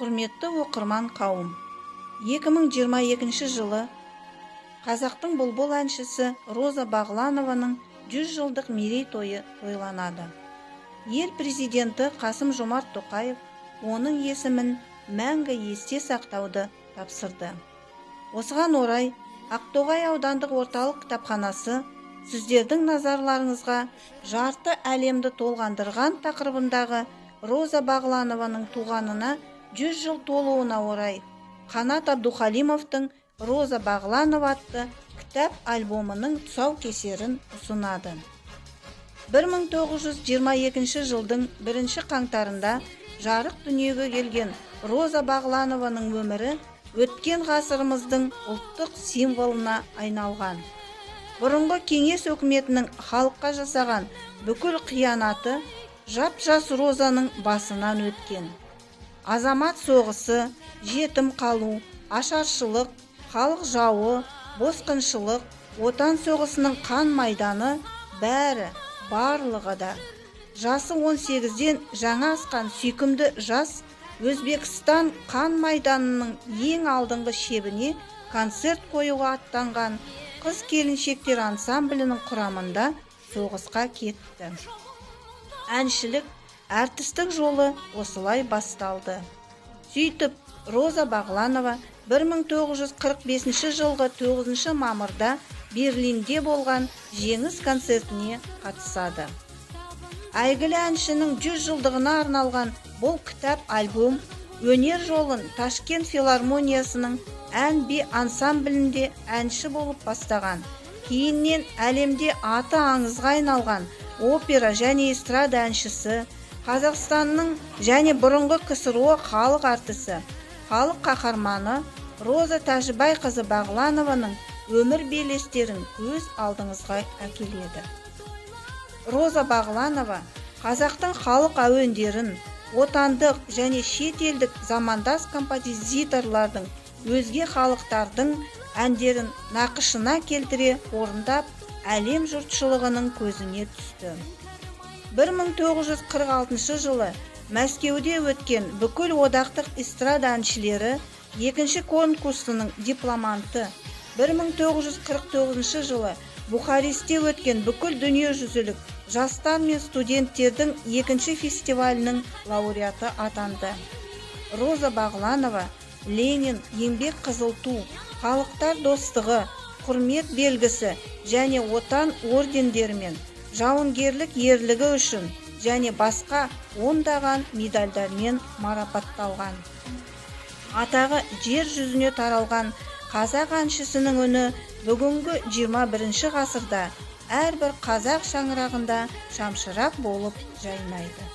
Құрметті оқырман қауым, 2022 жылы қазақтың бұлбұл әншісі Роза Бағланованың 100 жылдық мерейтойы тойланады. Ел президенті Қасым-Жомарт Тоқаев оның есімін мәңгі есте сақтауды тапсырды. Осыған орай Ақтоғай аудандық орталық кітапханасы сіздердің назарларыңызға жарты әлемді толғандырған тақырыбындағы Роза Бағланованың туғанына 100 жыл толуына орай Қанат Абдухалимовтың Роза Бағланова атты кітап альбомының тұсаукесерін ұсынады. 1922 жылдың 1 қаңтарында жарық дүниеге келген Роза Бағланованың өмірі өткен ғасырымыздың ұлттық символына айналған. Бұрынғы кеңес өкіметінің халыққа жасаған бүкіл қиянаты жап-жас Розаның басынан өткен. Азамат соғысы, жетім қалу, ашаршылық, халық жауы, босқыншылық, отан соғысының қан майданы барлығы да. Жасы 18-ден жаңа асқан сүйкімді жас Өзбекстан қан майданының ең алдыңғы шебіне концерт қоюға аттанған қыз-келіншектер ансамблінің құрамында соғысқа кетті. Әншілік, әртістік жолы осылай басталды. Сөйтіп, Роза Бағланова 1945 жылғы 9 мамырда Берлинде болған жеңіс концертіне қатысады. Әйгілі әншінің 100 жылдығына арналған бұл кітап альбом өнер жолын Ташкент филармониясының ән-би ансамблінде әнші болып бастаған. Кейіннен әлемде аты аңызға айналған опера және эстрада әншісі, Қазақстанның және бұрынғы КСРО халық артисі, халық қаһарманы Роза Тәжібайқызы Бағланованың өмір белестерін көз алдыңызға әкеледі. Роза Бағланова қазақтың халық әуендерін, отандық және шетелдік замандас композиторлардың өзге халықтардың әндерін нақышына келтіре орындап, әлем жұртшылығының көзіне түсті. 1946 жылы Мәскеуде өткен бүкіл одақтық эстрада әншілері екінші конкурсының дипломанты, 1949 жылы Бухарестте өткен бүкіл дүниежүзілік жастар мен студенттердің екінші фестивалінің лауреаты атанды. Роза Бағланова Ленин, еңбек қызыл ту, халықтар достығы, құрмет белгісі және отан ордендерімен, жауынгерлік ерлігі үшін және басқа ондаған медальдармен марапатталған. Атағы жер жүзіне таралған қазақ әншісінің үні бүгінгі 21 ғасырда әрбір қазақ шаңырағында шамшырақ болып жайнайды.